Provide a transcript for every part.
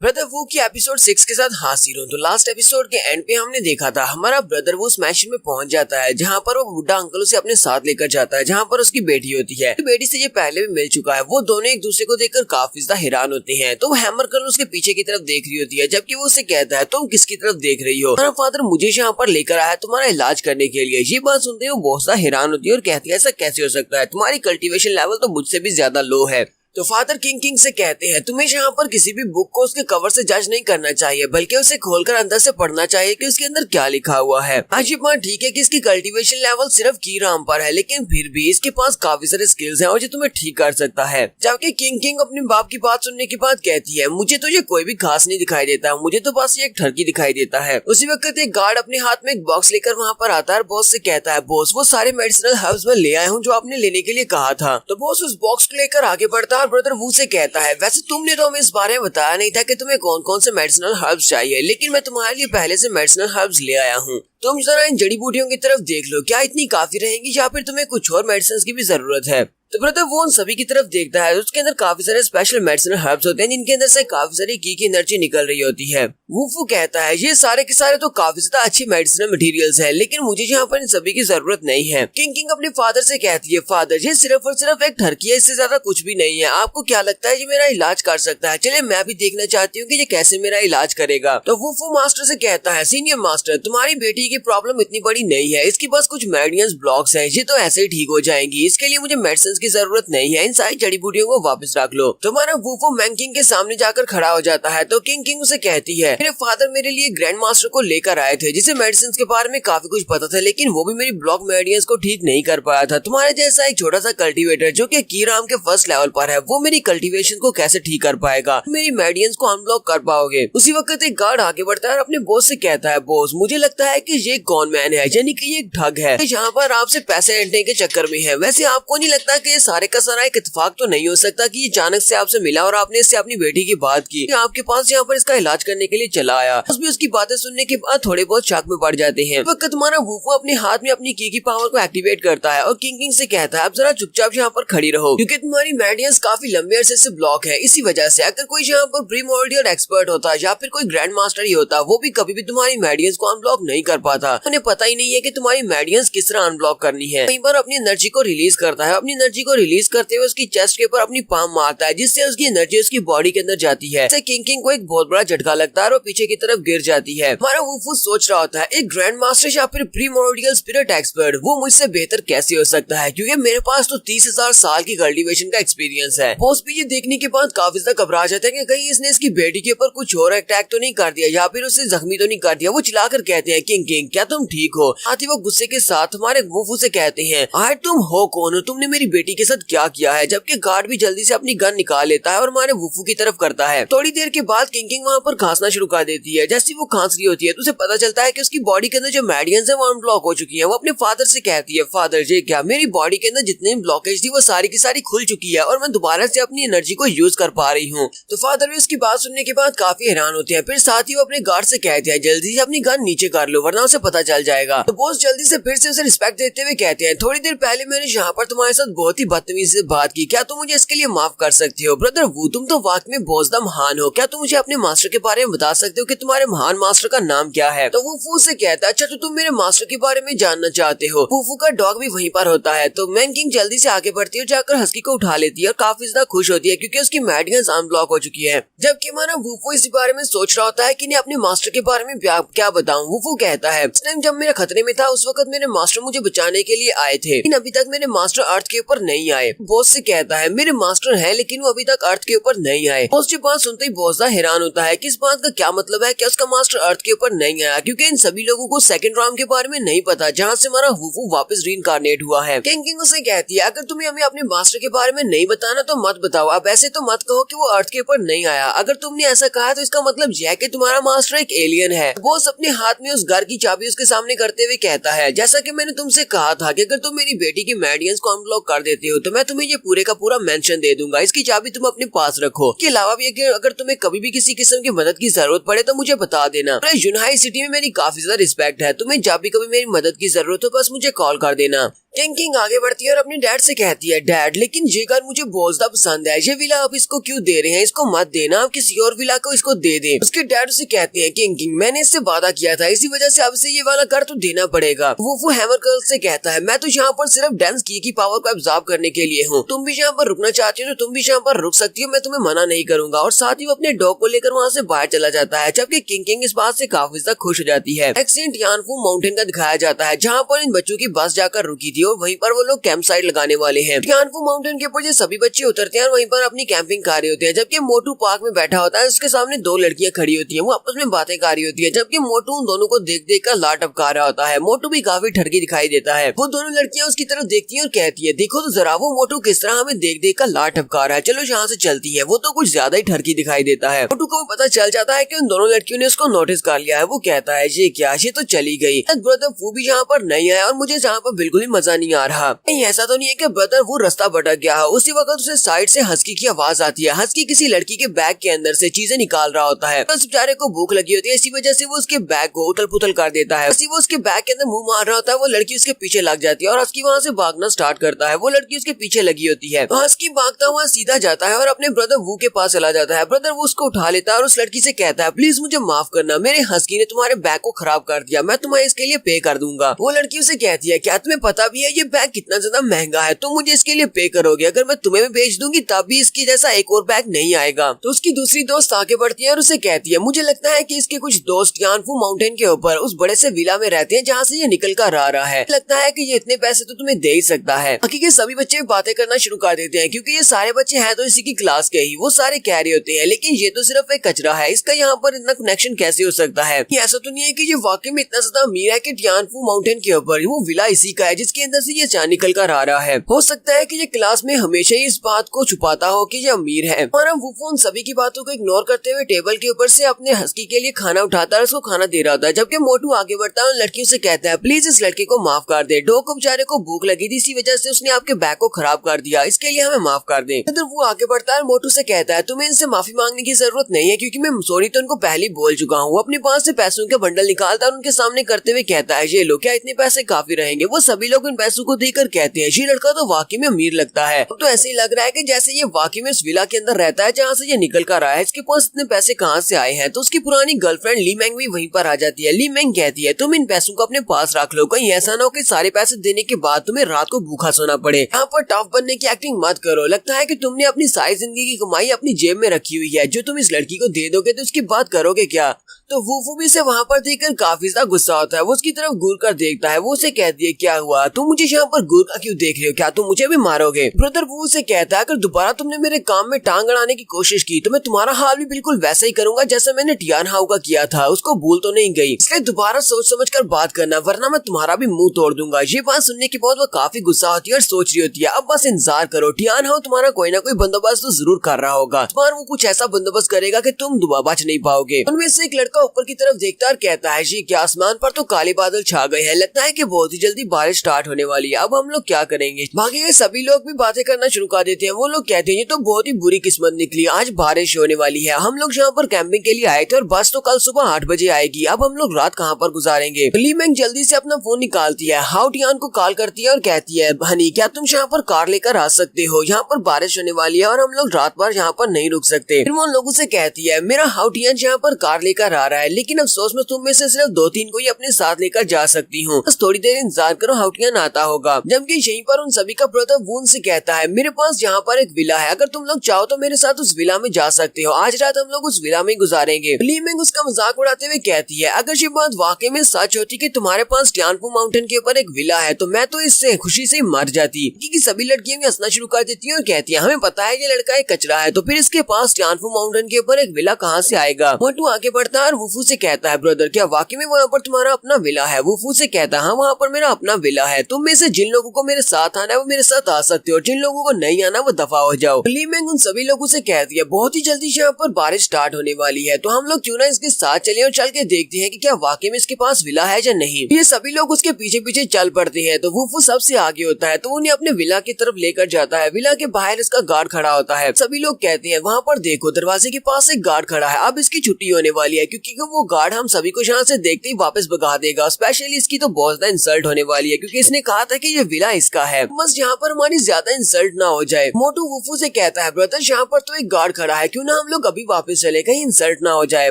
Brother वू की episode 6 के साथ हाजिर हूँ। तो लास्ट एपिसोड के एंड पे हमने देखा था हमारा ब्रदर वो उस मैंशन में पहुंच जाता है जहाँ पर वो बुढ़ा अंकल उसे अपने साथ लेकर जाता है, जहाँ पर उसकी बेटी होती है। तो बेटी से ये पहले भी मिल चुका है। वो दोनों एक दूसरे को देखकर काफी ज्यादा हैरान होते हैं। तो वो हैमर कर उसके पीछे की तरफ देख रही होती है, जबकि वो उसे कहता है तुम किसकी तरफ देख रही हो? तुम्हारा फादर मुझे यहाँ पर लेकर आया तुम्हारा इलाज करने के लिए। ये बात सुनते ही वो बहुत ज्यादा हैरान होती है और कहती है ऐसा कैसे हो सकता है, तुम्हारी कल्टिवेशन लेवल तो मुझसे भी ज्यादा लो है। तो फादर किंग से कहते हैं तुम्हें यहाँ पर किसी भी बुक को उसके कवर से जज नहीं करना चाहिए, बल्कि उसे खोलकर अंदर से पढ़ना चाहिए कि उसके अंदर क्या लिखा हुआ है। आज ये बात ठीक है कि इसकी कल्टीवेशन लेवल सिर्फ कीराम पर है, लेकिन फिर भी इसके पास काफी सारे स्किल्स हैं और ये तुम्हें ठीक कर सकता है। जबकि किंग अपने बाप की बात सुनने के बाद कहती है मुझे तो ये कोई भी खास नहीं दिखाई देता, मुझे तो बस ये एक ठरकी दिखाई देता है। उसी वक्त एक गार्ड अपने हाथ में एक बॉक्स लेकर वहाँ पर आता है और बॉस से कहता है बॉस वो सारे मेडिसिनल हर्ब्स में ले आया हूँ जो आपने लेने के लिए कहा था। तो बॉस उस बॉक्स को लेकर आगे बढ़ता है और ब्रदर वू से कहता है वैसे तुमने तो हमें इस बारे में बताया नहीं था कि तुम्हें कौन कौन से मेडिसिनल हर्ब्स चाहिए, लेकिन मैं तुम्हारे लिए पहले से मेडिसिनल हर्ब्स ले आया हूँ। तुम जरा इन जड़ी बूटियों की तरफ देख लो, क्या इतनी काफी रहेंगी या फिर तुम्हें कुछ और मेडिसिन की भी जरूरत है? तो ब्रदर वो उन सभी की तरफ देखता है। उसके अंदर काफी सारे स्पेशल मेडिसिनल हर्ब्स होते हैं जिनके अंदर से काफी सारी की एनर्जी निकल रही होती है। वूफू कहता है ये सारे के सारे तो काफी ज्यादा अच्छी मेडिसिनल मटेरियल्स हैं, लेकिन मुझे यहाँ पर इन सभी की जरूरत नहीं है। किंग अपने फादर से कहती है फादर ये सिर्फ और सिर्फ एक ठरकी है, इससे ज्यादा कुछ भी नहीं है। आपको क्या लगता है ये मेरा इलाज कर सकता है? चलिए मैं भी देखना चाहती हूँ कि ये कैसे मेरा इलाज करेगा। तो वूफू मास्टर से कहता है सीनियर मास्टर तुम्हारी बेटी की प्रॉब्लम इतनी बड़ी नहीं है, इसके पास कुछ मेडियंस ब्लॉक्स है, ये तो ऐसे ही ठीक हो जाएंगी। इसके लिए मुझे मेडिसिन की जरूरत नहीं है, इन सारी जड़ी बूटियों को वापस रख लो। तुम्हारा वूफू मैंकिंग के सामने जाकर खड़ा हो जाता है। तो किंग उसे कहती है मेरे फादर मेरे लिए ग्रैंड मास्टर को लेकर आए थे जिसे मेडिसिन के बारे में काफी कुछ पता था, लेकिन वो भी मेरी ब्लॉक मेडियंस को ठीक नहीं कर पाया था। तुम्हारे जैसा एक छोटा सा कल्टीवेटर जो कि कीराम के फर्स्ट लेवल पर है, वो मेरी कल्टीवेशन को कैसे ठीक कर पाएगा? मेरी मेडियंस को अनब्लॉक कर पाओगे? उसी वक्त एक गार्ड आगे बढ़ता है और अपने बॉस से कहता है बॉस मुझे लगता है कि ये कौन मैन है, यानी कि ये एक ठग है यहाँ पर आपसे पैसे ऐंठने के चक्कर में है। वैसे आपको नहीं लगता कि ये सारे का सारा एक इत्तेफाक तो नहीं हो सकता कि ये अचानक से आपसे मिला और आपने इससे अपनी बेटी की बात की, आपके पास यहाँ पर इसका इलाज करने के लिए चला आया? बस भी उसकी बातें सुनने के बाद थोड़े बहुत शक में पड़ जाते हैं। वक्त तुम्हारा वूफू अपने हाथ में अपनी की पावर को एक्टिवेट करता है और किंग से कहता है अब जरा चुपचाप यहाँ पर खड़ी रहो, क्योंकि तुम्हारी मेडियंस काफी लंबे अरसे से ब्लॉक है। इसी वजह से अगर कोई यहाँ पर प्रीमोर्डियल एक्सपर्ट होता या फिर कोई ग्रैंड मास्टर ही होता, वो भी कभी भी तुम्हारी मेडियंस को अनब्लॉक नहीं कर पाता। उन्हें पता ही नहीं है कि तुम्हारी मेडियंस किस तरह अनब्लॉक करनी है। कहीं पर अपनी एनर्जी को रिलीज करता है, अपनी एनर्जी को रिलीज करते हुए उसकी चेस्ट के ऊपर अपनी पाम मारता है, जिससे उसकी एनर्जी उसकी बॉडी के अंदर जाती है। किंग को एक बहुत बड़ा झटका लगता है और वो पीछे की तरफ गिर जाती है। हमारा वूफू सोच रहा होता है एक ग्रैंड मास्टर या फिर प्रीमोर्डियल स्पिरिट एक्सपर्ट वो मुझसे बेहतर कैसे हो सकता है, क्योंकि मेरे पास तो 30,000 साल की कल्टीवेशन का एक्सपीरियंस है। बॉस भी ये देखने के बाद काफी ज्यादा घबरा जाता है कि कहीं इसने इसकी बेटी के ऊपर कुछ और अटैक तो नहीं कर दिया या फिर उसे जख्मी तो नहीं कर दिया। वो चिल्लाकर कहते हैं किंग क्या तुम ठीक हो? साथ ही वो गुस्से के साथ हमारे वूफू से कहते हैं आखिर तुम हो कौन हो, तुमने मेरी बेटी के साथ क्या किया है? जबकि गार्ड भी जल्दी से अपनी गन निकाल लेता है और हमारे वूफू की तरफ करता है। थोड़ी देर के बाद किंग वहाँ पर खांसना शुरू कर देती है। जैसे वो खांस रही होती है तो उसे पता चलता है कि उसकी बॉडी के अंदर जो मेडियंस है वो अनब्लॉक हो चुकी है। वो अपने फादर से कहती है फादर ये क्या, मेरी बॉडी के अंदर जितनी ब्लॉकेज थी वो सारी की सारी खुल चुकी है और मैं दोबारा से अपनी एनर्जी को यूज कर पा रही हूँ। तो फादर भी उसकी बात सुनने के बाद काफी हैरान होते हैं। फिर साथ ही वो अपने गार्ड से कहते हैं जल्दी से अपनी गन नीचे कर लो वरना उसे पता चल जाएगा। तो बॉस जल्दी से फिर से उसे रिस्पेक्ट देते हुए कहते हैं थोड़ी देर पहले मैंने यहाँ पर तुम्हारे साथ बहुत ही बदतमीजी से बात की, क्या तुम मुझे इसके लिए माफ कर सकते हो? ब्रदर वो तुम तो वाकई में बहुत ज्यादा महान हो, क्या तुम मुझे अपने मास्टर के बारे में बता सकते हो कि तुम्हारे महान मास्टर का नाम क्या है? तो वूफू से कहता है अच्छा तो तुम मेरे मास्टर के बारे में जानना चाहते हो? वूफू का डॉग भी वहीं पर होता है। तो मैन किंग जल्दी से आगे बढ़ती है, जाकर हस्की को उठा लेती है और काफी ज्यादा खुश होती है क्योंकि उसकी मेडियंस अनब्लॉक हो चुकी है। जबकि हमारा वूफू इस बारे में सोच रहा होता है कि अपने मास्टर के बारे में क्या बताऊं। वूफू कहता है इस टाइम जब मेरा खतरे में था उस वक्त मेरे मास्टर मुझे बचाने के लिए आए थे, लेकिन अभी तक मेरे मास्टर अर्थ के ऊपर नहीं आए। बॉस से कहता है मेरे मास्टर है लेकिन वो अभी तक अर्थ के ऊपर नहीं आए। बॉस ये बात सुनते ही बहुत ज्यादा हैरान होता है कि इस बात का क्या मतलब है कि उसका मास्टर अर्थ के ऊपर नहीं आया, क्योंकि इन सभी लोगों को सेकंड राउंड के बारे में नहीं पता जहाँ से हमारा वूफू वापस रीइंकार्नेट हुआ है। किंग उसे कहती है अगर तुम्हें हमें अपने मास्टर के बारे में नहीं बताना तो मत बताओ। अब ऐसे तो मत कहो कि वो अर्थ के ऊपर नहीं आया। अगर तुमने ऐसा कहा तो इसका मतलब यह है कि तुम्हारा मास्टर एक एलियन है। बॉस अपने हाथ में उस घर की चाबी उसके सामने करते हुए कहता है जैसा कि मैंने तुमसे कहा था कि अगर तुम मेरी बेटी की मेडियंस को अनब्लॉक कर देते हो तो मैं तुम्हें ये पूरे का पूरा मेंशन दे दूंगा। इसकी चाबी तुम अपने पास रखो। इसके अलावा भी अगर तुम्हें कभी भी किसी किस्म की मदद की जरूरत पड़े तो मुझे बता देना। यूनाइटेड सिटी में मेरी काफी ज्यादा रिस्पेक्ट है। तुम्हें जब भी कभी मेरी मदद की जरूरत हो बस मुझे कॉल कर देना। किंग आगे बढ़ती है और अपने डैड से कहती है, डैड लेकिन ये घर मुझे बहुत ज्यादा पसंद है, ये विला आप इसको क्यों दे रहे हैं, इसको मत देना, आप किसी और विला को इसको दे दे। उसके डैड से कहते हैं, किंग मैंने इससे वादा किया था, इसी वजह से अब इसे ये वाला घर तो देना पड़ेगा। वो हैमर गर्ल से कहता है, मैं तो यहाँ पर सिर्फ डांस की पावर को एब्जॉर्ब करने के लिए हूँ, तुम भी यहाँ पर रुकना चाहती हो तो तुम भी यहाँ पर रुक सकती हो, मैं तुम्हें मना नहीं करूंगा। और साथ ही वो अपने डॉग को लेकर वहाँ से बाहर चला जाता है, जबकि किंग इस बात से काफी ज्यादा खुश हो जाती है। एक सीन टियानफू माउंटेन का दिखाया जाता है, जहाँ पर इन बच्चों की बस जाकर रुकी थी और वहीं पर वो लोग कैंप साइट लगाने वाले हैं। टियानफू माउंटेन के ऊपर ये सभी बच्चे उतरते हैं और वहीं पर अपनी कैंपिंग कर रहे होते हैं, जबकि मोटू पार्क में बैठा होता है, उसके सामने दो लड़कियां खड़ी होती हैं, वो आपस में बातें कर रही होती है, जबकि मोटू उन दोनों को देख देख कर लाट टपका रहा होता है। मोटू भी काफी ठरकी दिखाई देता है। वो दोनों लड़कियां उसकी तरफ देखती है और कहती है, देखो तो जरा वो मोटू किस तरह हमें देख देख कर लाट टपका रहा है, चलो यहाँ से चलती है। वो तो कुछ ज्यादा ही ठरकी दिखाई देता है। मोटू को पता चल जाता है कि उन दोनों लड़कियों ने उसको नोटिस कर लिया है। वो कहता है, ये क्या, ये तो चली गई। ब्रदर वो भी यहाँ पर नहीं आया और मुझे यहाँ पर बिल्कुल ही मजा नहीं आ रहा। नहीं ऐसा तो नहीं है कि ब्रदर वो रास्ता भटक गया है। उसी वक्त उसे साइड से हस्की की आवाज आती है। हस्की किसी लड़की के बैग के अंदर से चीजें निकाल रहा होता है। उस बेचारे को भूख लगी होती है, इसी वजह से वो उसके बैग को उथल पुथल कर देता है। वो उसके बैग के अंदर मुंह मार रहा होता है, वो लड़की उसके पीछे लग जाती है और हस्की वहाँ से भागना स्टार्ट करता है। वो लड़की उसके पीछे लगी होती है। हस्की भागता हुआ सीधा जाता है और अपने ब्रदर वू के पास चला जाता है। ब्रदर वो उसको उठा लेता है और उस लड़की से कहता है, प्लीज मुझे माफ करना, मेरे हस्की ने तुम्हारे बैग को खराब कर दिया, मैं तुम्हें इसके लिए पे कर दूंगा। वो लड़की उसे कहती है, क्या तुम्हें पता भी है ये बैग कितना ज्यादा महंगा है, तुम मुझे इसके लिए पे करोगे, अगर मैं तुम्हें भी बेच दूंगी तब भी इसकी जैसा एक और बैग नहीं आएगा। तो उसकी दूसरी दोस्त आगे बढ़ती है और उसे कहती है, मुझे लगता है कि इसके कुछ दोस्त टियानफू माउंटेन के ऊपर उस बड़े से विला में रहते हैं जहाँ से ये निकल कर आ रहा है, लगता है कि ये इतने पैसे तो तुम्हें दे ही सकता है। बाकी के सभी बच्चे बातें करना शुरू कर देते हैं, क्योंकि ये सारे बच्चे हैं तो इसी की क्लास के ही। वो सारे कह रहे होते हैं, लेकिन ये तो सिर्फ एक कचरा है, इसका यहाँ पर इतना कनेक्शन कैसे हो सकता है। ऐसा तो नहीं है कि ये वाकई में इतना ज्यादा अमीर है कि टियानफू माउंटेन के ऊपर वो विला इसी का है जिसके अंदर से ये चांद निकल कर आ रहा है। हो सकता है कि ये क्लास में हमेशा ही इस बात को छुपाता हो कि ये अमीर है। और हम वुफू उन सभी की बातों को इग्नोर करते हुए टेबल के ऊपर से अपने हस्की के लिए खाना उठाता है और उसको खाना दे रहा होता है, जबकि मोटू आगे बढ़ता है और लड़कियों से कहता है, प्लीज इस लड़के को माफ कर दे, डॉग को बेचारे को भूख लगी थी, इसी वजह से उसने आपके बैग को खराब कर दिया, इसके लिए हमें माफ कर दे। तो वो आगे बढ़ता है और मोटू से कहता है, तुम्हें इनसे माफी मांगने की जरूरत नहीं है, क्योंकि मैं सॉरी तो उनको पहले बोल चुका हूँ। वो अपने पास से पैसों के बंडल निकालता है और उनके सामने करते हुए कहता है, ये लो, क्या इतने पैसे काफी रहेंगे। वो सभी लोग इन पैसों को देकर कहते हैं, ये लड़का तो वाकई में अमीर लगता है। तो ऐसे ही लग रहा है कि जैसे ये वाकई में उस विला के अंदर रहता है जहाँ से ये निकल कर आया है, इसके पास इतने पैसे कहाँ से आए हैं। तो उसकी पुरानी गर्लफ्रेंड ली मैंग भी वहीं पर आ जाती है। ली मैंग कहती है, तुम इन पैसों को अपने पास रख लो, कहीं ऐसा ना हो कि सारे पैसे देने के बाद तुम्हें रात को भूखा सोना पड़े। यहाँ पर टफ बनने की एक्टिंग मत करो, लगता है कि तुमने अपनी सारी जिंदगी की कमाई अपनी जेब में रखी हुई है, जो तुम इस लड़की को दे दोगे तो उसकी बात करोगे क्या। तो वुफू भी से वहाँ पर देखकर काफी ज्यादा गुस्सा होता है। वो उसकी तरफ घूर कर देखता है। वो उसे कहती है, क्या हुआ, तुम मुझे यहाँ पर घूर कर क्यों देख रहे हो, क्या तुम मुझे भी मारोगे। ब्रदर वो उसे कहता है, अगर दोबारा तुमने मेरे काम में टांग अड़ाने की कोशिश की तो मैं तुम्हारा हाल भी बिल्कुल वैसा ही करूंगा जैसा मैंने टियान हाउ का किया था, उसको भूल तो नहीं गई, इसलिए दोबारा सोच समझ कर बात करना, वरना मैं तुम्हारा भी मुंह तोड़ दूंगा। ये बात सुनने के बाद वो काफी गुस्सा होती है और सोच रही होती है, अब बस इंतजार करो, टियान हाउ तुम्हारा कोई ना कोई बंदोबस्त तो जरूर कर रहा होगा, पर वो कुछ ऐसा बंदोबस्त करेगा कि तुम दोबारा बच नहीं पाओगे। उनमें से एक लड़का ऊपर की तरफ देखता और कहता है, जी क्या आसमान पर तो काले बादल छा गए हैं, लगता है कि बहुत ही जल्दी बारिश स्टार्ट होने वाली है, अब हम लोग क्या करेंगे। बाकी के सभी लोग भी बातें करना शुरू कर देते हैं। वो लोग कहते हैं, ये तो बहुत ही बुरी किस्मत निकली, आज बारिश होने वाली है, हम लोग यहाँ पर कैंपिंग के लिए आए थे और बस तो कल सुबह 8 बजे आएगी, अब हम लोग रात कहाँ पर गुजारेंगे। ली मैंग जल्दी से अपना फोन निकालती है, हाउ टियान को कॉल करती है और कहती है, हनी क्या तुम यहाँ पर कार लेकर आ सकते हो, यहाँ पर बारिश होने वाली है और हम लोग रात भर यहाँ पर नहीं रुक सकते। फिर वो उन लोगों से कहती है, मेरा हाउ टियान यहाँ पर कार लेकर आ रहा है, लेकिन अफसोस में तुम में से सिर्फ 2-3 को ही अपने साथ लेकर जा सकती हूँ, बस थोड़ी देर इंतजार करो, हाउ टियान आता होगा। जबकि यहीं पर उन सभी का ब्रदर वून से कहता है, मेरे पास यहाँ पर एक विला है, अगर तुम लोग चाहो तो मेरे साथ उस विला में जा सकते हो, आज रात हम लोग उस विला में गुजारेंगे। ली मैंग उसका मजाक उड़ाते हुए कहती है, अगर ये बात वाकई में सच होती कि तुम्हारे पास टियानफू माउंटेन के ऊपर एक विला है तो मैं तो इससे खुशी से मर जाती। क्योंकि सभी लड़कियां भी हंसना शुरू कर देती हैं और कहती है, हमें पता है ये लड़का एक कचरा है, तो फिर इसके पास टियानफू माउंटेन के ऊपर एक विला कहाँ से आएगा। मोटू आगे बढ़ता है और वुफू से कहता है, ब्रदर क्या वाकई में वहाँ पर तुम्हारा अपना विला है। वुफू से कहता है, हाँ वहाँ पर मेरा अपना विला है, तुम में से जिन लोगों को मेरे साथ आना है वो मेरे साथ आ सकते हो, जिन लोगों को नहीं आना वो दफा हो जाओ। ली मैंग उन सभी लोगों से कहती है, बहुत ही जल्दी यहाँ पर बारिश स्टार्ट होने वाली है, तो हम लोग क्यों ना इसके साथ चले और चल के देखते हैं कि क्या वाकई में इसके पास विला है या नहीं। ये सभी लोग उसके पीछे पीछे चल पड़ते हैं। तो वुफू सबसे आगे होता है, तो उन्हें अपने विला की तरफ लेकर जाता है। विला के बाहर इसका गार्ड खड़ा होता है। सभी लोग कहते हैं, वहाँ पर देखो दरवाजे के पास एक गार्ड खड़ा है, अब इसकी छुट्टी होने वाली है, क्योंकि वो गार्ड हम सभी को यहाँ से देखते ही वापस भगा देगा। स्पेशली इसकी तो बहुत ज्यादा इंसल्ट होने वाली है, क्योंकि इसने उसने कहा था कि ये विला इसका है, बस यहाँ पर हमारी ज्यादा इंसल्ट ना हो जाए। मोटू वुफू से कहता है ब्रदर यहाँ पर तो एक गार्ड खड़ा है, क्यों ना हम लोग अभी वापस चले, कहीं इंसल्ट ना हो जाए।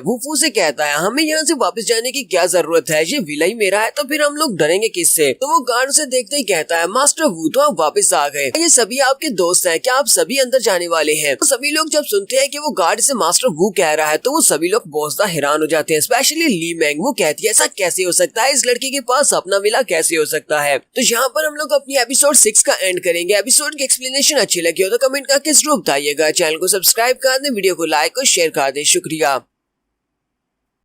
वुफू से कहता है हमें यहाँ से वापस जाने की क्या जरूरत है, ये विला ही मेरा है, तो फिर हम लोग डरेंगे किससे। तो वो गार्ड उसे देखते ही कहता है मास्टर वू तो आप वापस आ गए, ये सभी आपके दोस्त हैं, क्या आप सभी अंदर जाने वाले हैं। तो सभी लोग जब सुनते हैं कि वो गार्ड से मास्टर वू कह रहा है तो वो सभी लोग बहुत ज्यादा हैरान हो जाते हैं, स्पेशली ली मैंग। वो कहती है ऐसा कैसे हो सकता है, इस लड़की के पास अपना विला कैसे हो सकता है। तो यहाँ पर हम लोग अपनी एपिसोड 6 का एंड करेंगे। एपिसोड की एक्सप्लेनेशन अच्छी लगी हो तो कमेंट करके जरूर बताइएगा। चैनल को सब्सक्राइब कर दें, वीडियो को लाइक और शेयर कर दें। शुक्रिया।